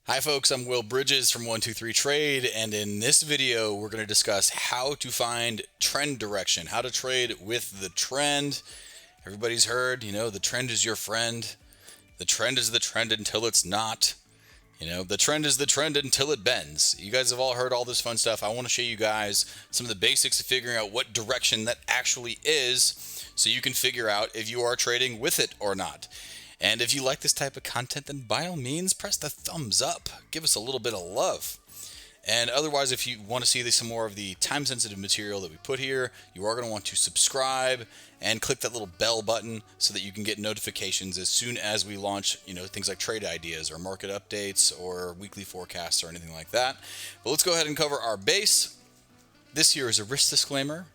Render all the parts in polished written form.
Hi folks, I'm Will Bridges from 123 Trade, and in this video we're going to discuss how to find trend direction, how to trade with the trend. Everybody's heard, the trend is your friend. The trend is the trend until it's not. The trend is the trend until it bends. You guys have all heard all this fun stuff. I want to show you guys some of the basics of figuring out what direction that actually is so you can figure out if you are trading with it or not. And if you like this type of content, then by all means, press the thumbs up. Give us a little bit of love. And otherwise, if you want to see some more of the time-sensitive material that we put here, you are going to want to subscribe and click that little bell button so that you can get notifications as soon as we launch, things like trade ideas or market updates or weekly forecasts or anything like that. But let's go ahead and cover our base. This here is a risk disclaimer.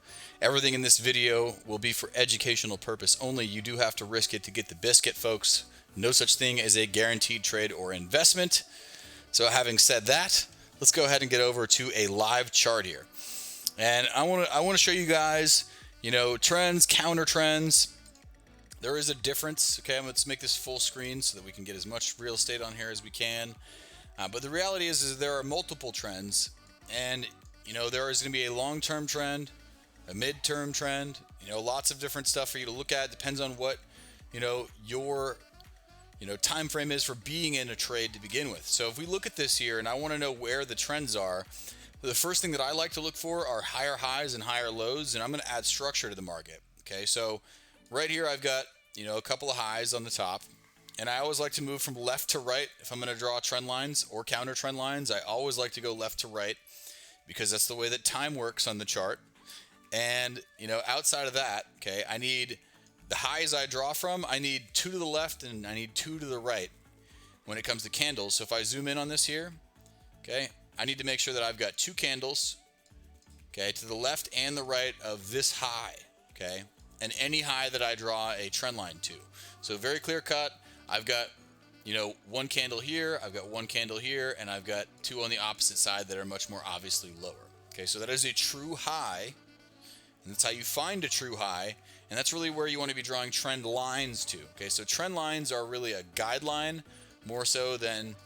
Everything in this video will be for educational purpose only. You do have to risk it to get the biscuit, folks. No such thing as a guaranteed trade or investment. So having said that, let's go ahead and get over to a live chart here. And I want to show you guys, trends, counter trends. There is a difference. Okay, let's make this full screen so that we can get as much real estate on here as we can. But the reality is there are multiple trends, and there is going to be a long-term trend, a midterm trend, lots of different stuff for you to look at. Depends on what, your, time frame is for being in a trade to begin with. So if we look at this here and I want to know where the trends are, the first thing that I like to look for are higher highs and higher lows, and I'm going to add structure to the market. Okay, so right here I've got, a couple of highs on the top, and I always like to move from left to right. If I'm going to draw trend lines or counter trend lines, I always like to go left to right because that's the way that time works on the chart. And, outside of that, okay, I need the highs I draw from, I need 2 to the left and I need 2 to the right when it comes to candles. So if I zoom in on this here, okay, I need to make sure that I've got 2 candles, okay, to the left and the right of this high, okay, and any high that I draw a trend line to. So very clear cut. I've got, 1 candle here, I've got 1 candle here, and I've got 2 on the opposite side that are much more obviously lower. Okay, so that is a true high. And that's how you find a true high, and that's really where you want to be drawing trend lines to. Okay, so trend lines are really a guideline more so than,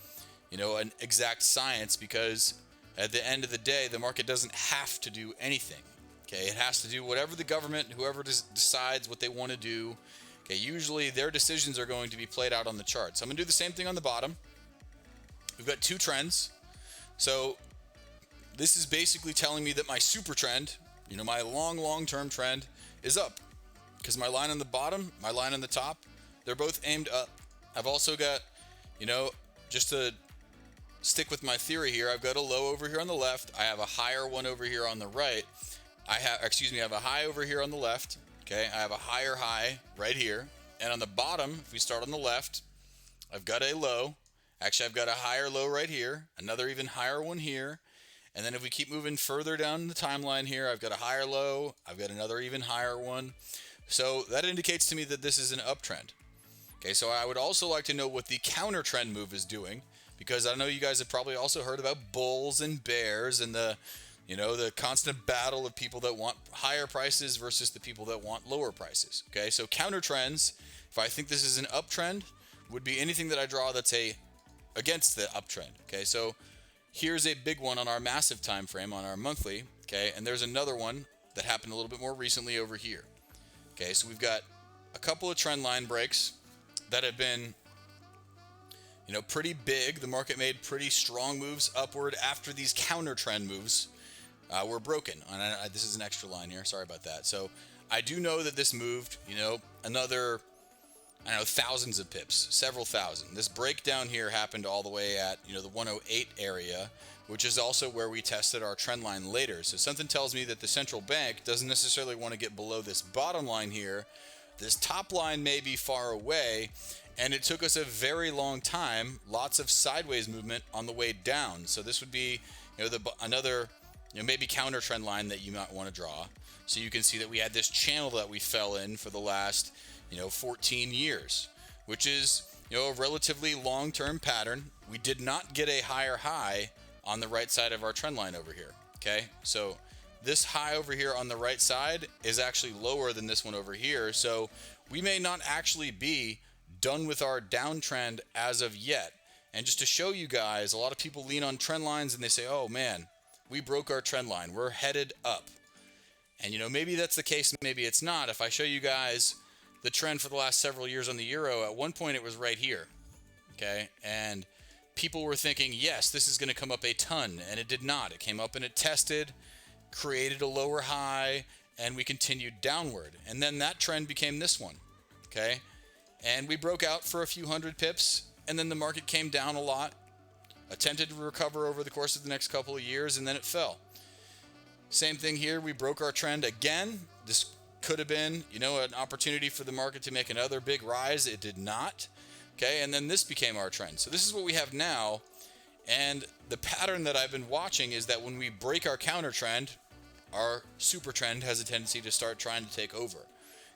an exact science, because at the end of the day, the market doesn't have to do anything. Okay, it has to do whatever the government, whoever decides what they want to do. Okay, usually their decisions are going to be played out on the chart. So I'm going to do the same thing on the bottom. We've got 2 trends. So this is basically telling me that my super trend, my long-term trend is up, because my line on the bottom, my line on the top, they're both aimed up. I've also got, just to stick with my theory here, I've got a low over here on the left. I have a higher one over here on the right. I have a high over here on the left. Okay, I have a higher high right here. And on the bottom, if we start on the left, I've got a low. Actually, I've got a higher low right here, another even higher one here. And then if we keep moving further down the timeline here, I've got a higher low, I've got another even higher one. So that indicates to me that this is an uptrend. Okay, so I would also like to know what the counter trend move is doing, because I know you guys have probably also heard about bulls and bears and the constant battle of people that want higher prices versus the people that want lower prices. Okay, so counter trends, if I think this is an uptrend, would be anything that I draw that's against the uptrend. Okay, so here's a big one on our massive time frame, on our monthly, okay, and there's another one that happened a little bit more recently over here. Okay, so we've got a couple of trend line breaks that have been, pretty big. The market made pretty strong moves upward after these counter trend moves were broken. And this is an extra line here, sorry about that. So I do know that this moved, another, thousands of pips, several thousand. This breakdown here happened all the way at, the 108 area, which is also where we tested our trend line later. So something tells me that the central bank doesn't necessarily want to get below this bottom line here. This top line may be far away, and it took us a very long time, lots of sideways movement on the way down. So this would be, another, maybe counter trend line that you might want to draw. So you can see that we had this channel that we fell in for the last 14 years, which is, a relatively long-term pattern. We did not get a higher high on the right side of our trend line over here. Okay, so this high over here on the right side is actually lower than this one over here. So we may not actually be done with our downtrend as of yet. And just to show you guys, a lot of people lean on trend lines and they say, oh man, we broke our trend line, we're headed up. And maybe that's the case, maybe it's not. If I show you guys the trend for the last several years on the euro, at one point it was right here, okay? And people were thinking, yes, this is going to come up a ton, and it did not. It came up and it tested, created a lower high, and we continued downward. And then that trend became this one, okay? And we broke out for a few hundred pips, and then the market came down a lot, attempted to recover over the course of the next couple of years, and then it fell. Same thing here, we broke our trend again. This could have been, an opportunity for the market to make another big rise. It did not. Okay, and then this became our trend. So this is what we have now. And the pattern that I've been watching is that when we break our counter trend, our super trend has a tendency to start trying to take over.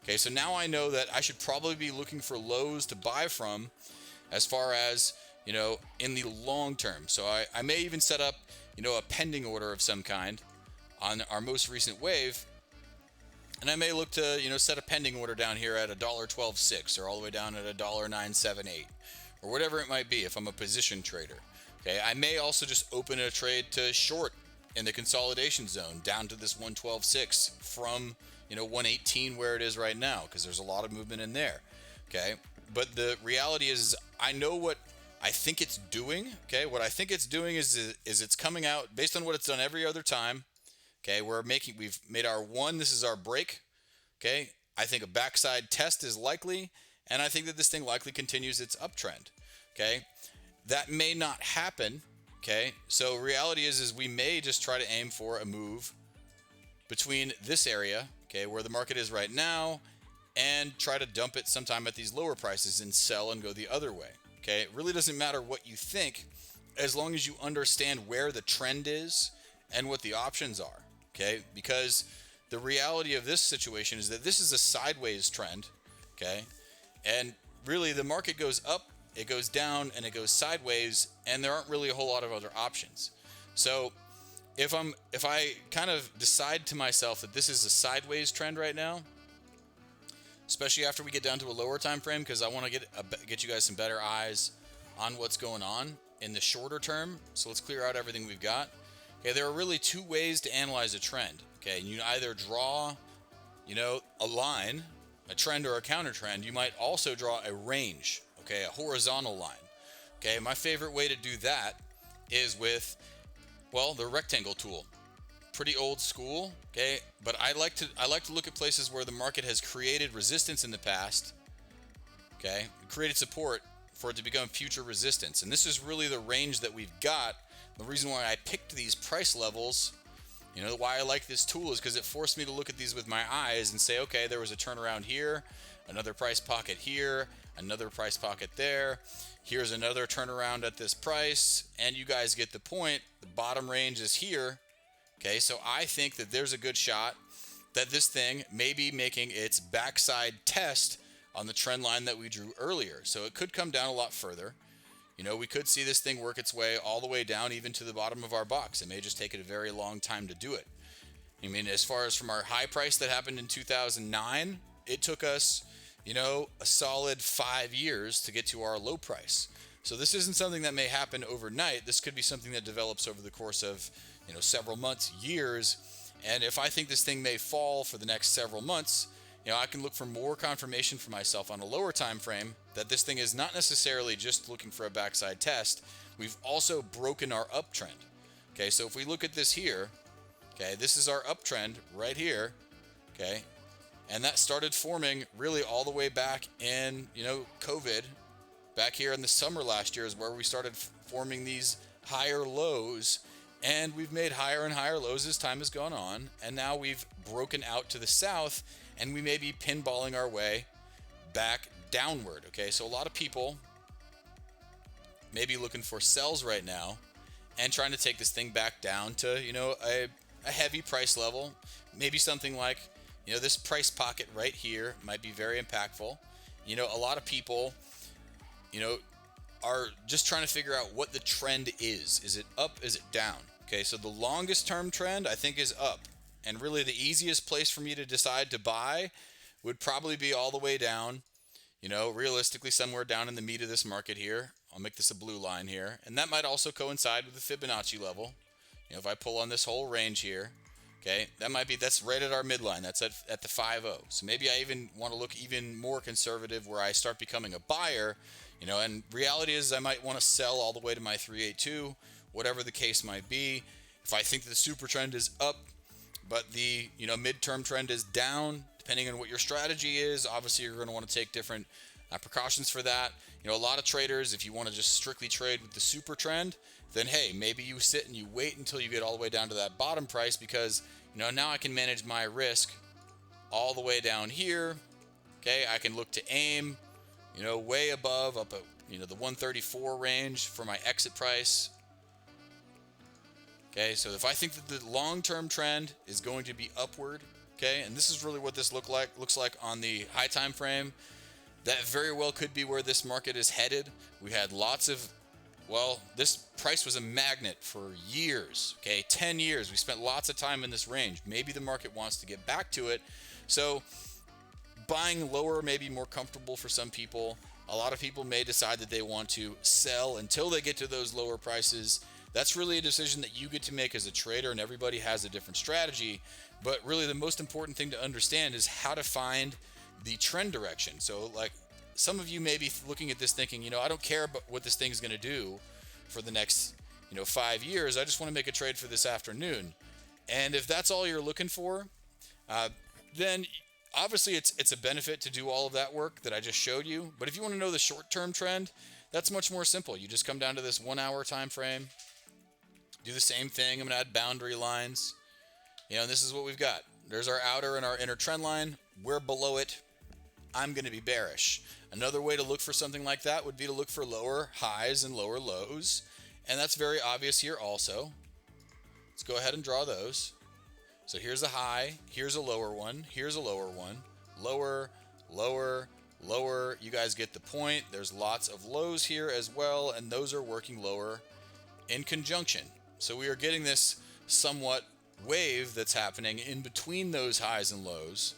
Okay, so now I know that I should probably be looking for lows to buy from as far as, in the long term. So I may even set up, a pending order of some kind on our most recent wave, and I may look to set a pending order down here at $1.12.6 or all the way down at $1.978 or whatever it might be if I'm a position trader. Okay, I may also just open a trade to short in the consolidation zone down to this 112.6 from 118 where it is right now, because there's a lot of movement in there. Okay, but the reality is I know what I think it's doing. Okay, what I think it's doing is it's coming out based on what it's done every other time. Okay, we've made our one, this is our break. Okay, I think a backside test is likely, and I think that this thing likely continues its uptrend. Okay, that may not happen. Okay, so reality is we may just try to aim for a move between this area, okay, where the market is right now, and try to dump it sometime at these lower prices and sell and go the other way. Okay, it really doesn't matter what you think as long as you understand where the trend is and what the options are. Okay, because the reality of this situation is that this is a sideways trend, okay, and really the market goes up, it goes down, and it goes sideways, and there aren't really a whole lot of other options. So if I kind of decide to myself that this is a sideways trend right now, especially after we get down to a lower time frame, because I want to get you guys some better eyes on what's going on in the shorter term. So let's clear out everything we've got. Okay, there are really two ways to analyze a trend. Okay, you either draw, a line, a trend or a counter trend. You might also draw a range, okay, a horizontal line. Okay, my favorite way to do that is with, the rectangle tool. Pretty old school, okay, but I like to look at places where the market has created resistance in the past, okay, created support for it to become future resistance. And this is really the range that we've got. The reason why I picked these price levels, why I like this tool is because it forced me to look at these with my eyes and say, okay, there was a turnaround here, another price pocket here, another price pocket there. Here's another turnaround at this price, and you guys get the point. The bottom range is here. Okay, so I think that there's a good shot that this thing may be making its backside test on the trend line that we drew earlier. So it could come down a lot further. We could see this thing work its way all the way down even to the bottom of our box. It may just take it a very long time to do it. I mean, as far as from our high price that happened in 2009, it took us, a solid 5 years to get to our low price. So this isn't something that may happen overnight. This could be something that develops over the course of, several months, years. And if I think this thing may fall for the next several months, I can look for more confirmation for myself on a lower time frame that this thing is not necessarily just looking for a backside test. We've also broken our uptrend. Okay, so if we look at this here, okay, this is our uptrend right here, okay, and that started forming really all the way back in, COVID. Back here in the summer last year is where we started forming these higher lows, and we've made higher and higher lows as time has gone on, and now we've broken out to the south, and we may be pinballing our way back downward. Okay, so a lot of people may be looking for sells right now and trying to take this thing back down to, a heavy price level. Maybe something like, this price pocket right here might be very impactful. A lot of people, are just trying to figure out what the trend is. Is it up? Is it down? Okay, so the longest term trend I think is up. And really the easiest place for me to decide to buy would probably be all the way down, realistically somewhere down in the meat of this market here I'll make this a blue line here, and that might also coincide with the Fibonacci level. If I pull on this whole range here, okay, that's right at our midline. That's at the 5.0. So maybe I even want to look even more conservative where I start becoming a buyer, and reality is I might want to sell all the way to my 382, whatever the case might be. If I think that the super trend is up, but the midterm trend is down, depending on what your strategy is, obviously you're going to want to take different precautions for that. A lot of traders, if you want to just strictly trade with the super trend, then hey, maybe you sit and you wait until you get all the way down to that bottom price, because now I can manage my risk all the way down here. Okay, I can look to aim way above, up at the 134 range for my exit price. Okay, so if I think that the long-term trend is going to be upward, okay, and this is really what this looks like on the high time frame, that very well could be where this market is headed. We had lots of, this price was a magnet for years, okay, 10 years. We spent lots of time in this range. Maybe the market wants to get back to it. So buying lower may be more comfortable for some people. A lot of people may decide that they want to sell until they get to those lower prices. That's really a decision that you get to make as a trader, and everybody has a different strategy. But really the most important thing to understand is how to find the trend direction. So like some of you may be looking at this thinking, I don't care about what this thing is going to do for the next 5 years. I just want to make a trade for this afternoon. And if that's all you're looking for, then obviously it's a benefit to do all of that work that I just showed you. But if you want to know the short-term trend, that's much more simple. You just come down to this 1 hour time frame, do the same thing. I'm going to add boundary lines. And this is what we've got. There's our outer and our inner trend line. We're below it. I'm going to be bearish. Another way to look for something like that would be to look for lower highs and lower lows. And that's very obvious here also. Let's go ahead and draw those. So here's a high, here's a lower one, here's a lower one, lower, lower, lower. You guys get the point. There's lots of lows here as well, and those are working lower in conjunction. So we are getting this somewhat wave that's happening in between those highs and lows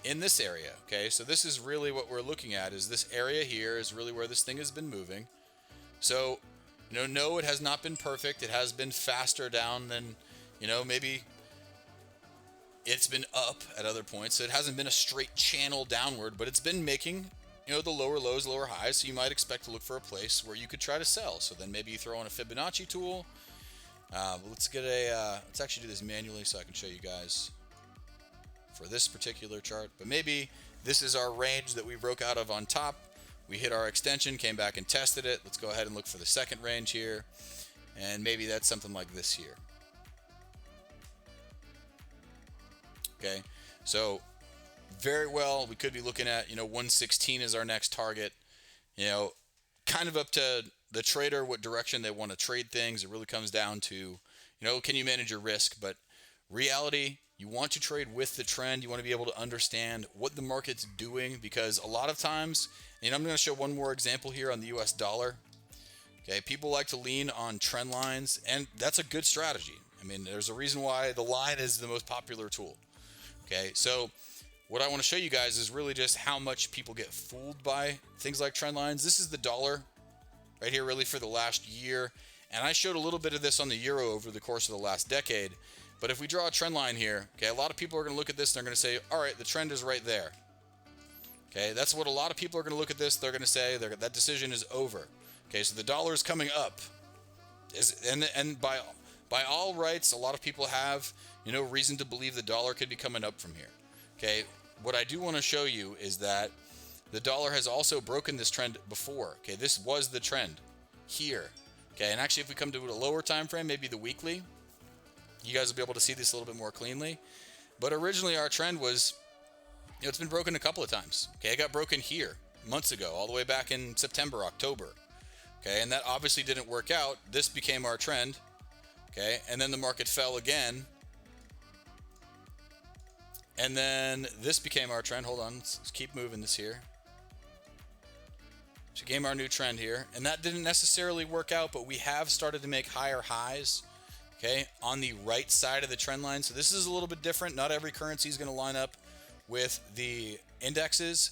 in this area. Okay, so this is really what we're looking at, is this area here is really where this thing has been moving. So no, it has not been perfect. It has been faster down than maybe it's been up at other points. So it hasn't been a straight channel downward, but it's been making the lower lows, lower highs. So you might expect to look for a place where you could try to sell. So then maybe you throw in a Fibonacci tool. Let's actually do this manually so I can show you guys for this particular chart. But maybe this is our range that we broke out of on top. We hit our extension, came back and tested it. Let's go ahead and look for the second range here. And maybe that's something like this here. Okay, so very well, we could be looking at 116 is our next target. Kind of up to the trader what direction they want to trade things. It really comes down to can you manage your risk? But reality, you want to trade with the trend. You want to be able to understand what the market's doing, because a lot of times, and I'm going to show one more example here on the US dollar. Okay, people like to lean on trend lines, and that's a good strategy. I mean, there's a reason why the line is the most popular tool. Okay, so what I want to show you guys is really just how much people get fooled by things like trend lines. This is the dollar right here, really for the last year. And I showed a little bit of this on the euro over the course of the last decade. But if we draw a trend line here, okay, a lot of people are going to look at this and they're going to say, all right, the trend is right there. Okay, that's what a lot of people are going to look at this. They're going to say that decision is over. Okay, so the dollar is coming up. And by all rights, a lot of people have reason to believe the dollar could be coming up from here. Okay, what I do want to show you is that the dollar has also broken this trend before. Okay, this was the trend here. Okay, and actually if we come to a lower time frame, maybe the weekly, you guys will be able to see this a little bit more cleanly. But originally our trend was, it's been broken a couple of times. Okay, it got broken here months ago, all the way back in September, October. Okay, and that obviously didn't work out. This became our trend. Okay, and then the market fell again. And then this became our trend. Hold on, let's keep moving this here. So became our new trend here. And that didn't necessarily work out, but we have started to make higher highs, okay, on the right side of the trend line. So this is a little bit different. Not every currency is going to line up with the indexes.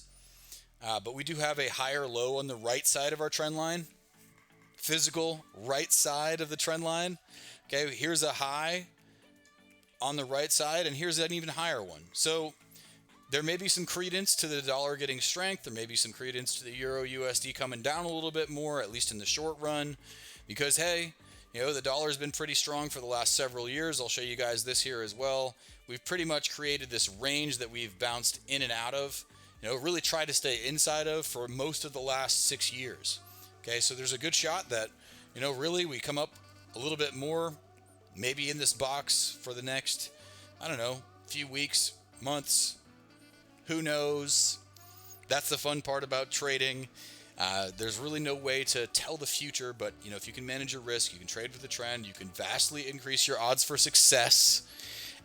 But we do have a higher low on the right side of our trend line. physical right side of the trend line. Okay, here's a high on the right side, and here's an even higher one. So there may be some credence to the dollar getting strength. There may be some credence to the Euro USD coming down a little bit more, at least in the short run, because hey, you know, the dollar has been pretty strong for the last several years. I'll show you guys this here as well. We've pretty much created this range that we've bounced in and out of, you know, really tried to stay inside of for most of the last 6 years. Okay, so there's a good shot that, you know, really we come up a little bit more, maybe in this box for the next, I don't know, few weeks, months, who knows? That's the fun part about trading. There's really no way to tell the future, but you know, if you can manage your risk, you can trade with the trend, you can vastly increase your odds for success.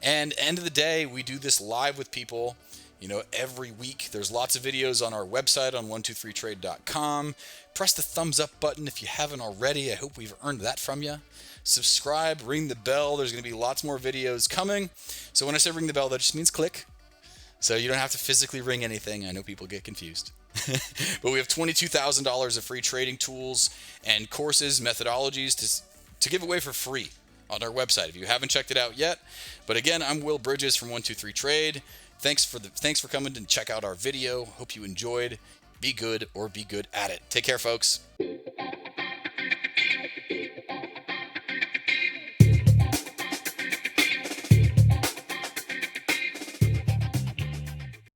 And end of the day, we do this live with people, you know, every week. There's lots of videos on our website on 123trade.com. Press the thumbs up button if you haven't already. I hope we've earned that from you. Subscribe, ring the bell. There's going to be lots more videos coming. So when I say ring the bell, that just means click. So you don't have to physically ring anything. I know people get confused. But we have $22,000 of free trading tools and courses, methodologies to give away for free on our website if you haven't checked it out yet. But again, I'm Will Bridges from 123 Trade. Thanks for coming to check out our video. Hope you enjoyed. Be good or be good at it. Take care, folks.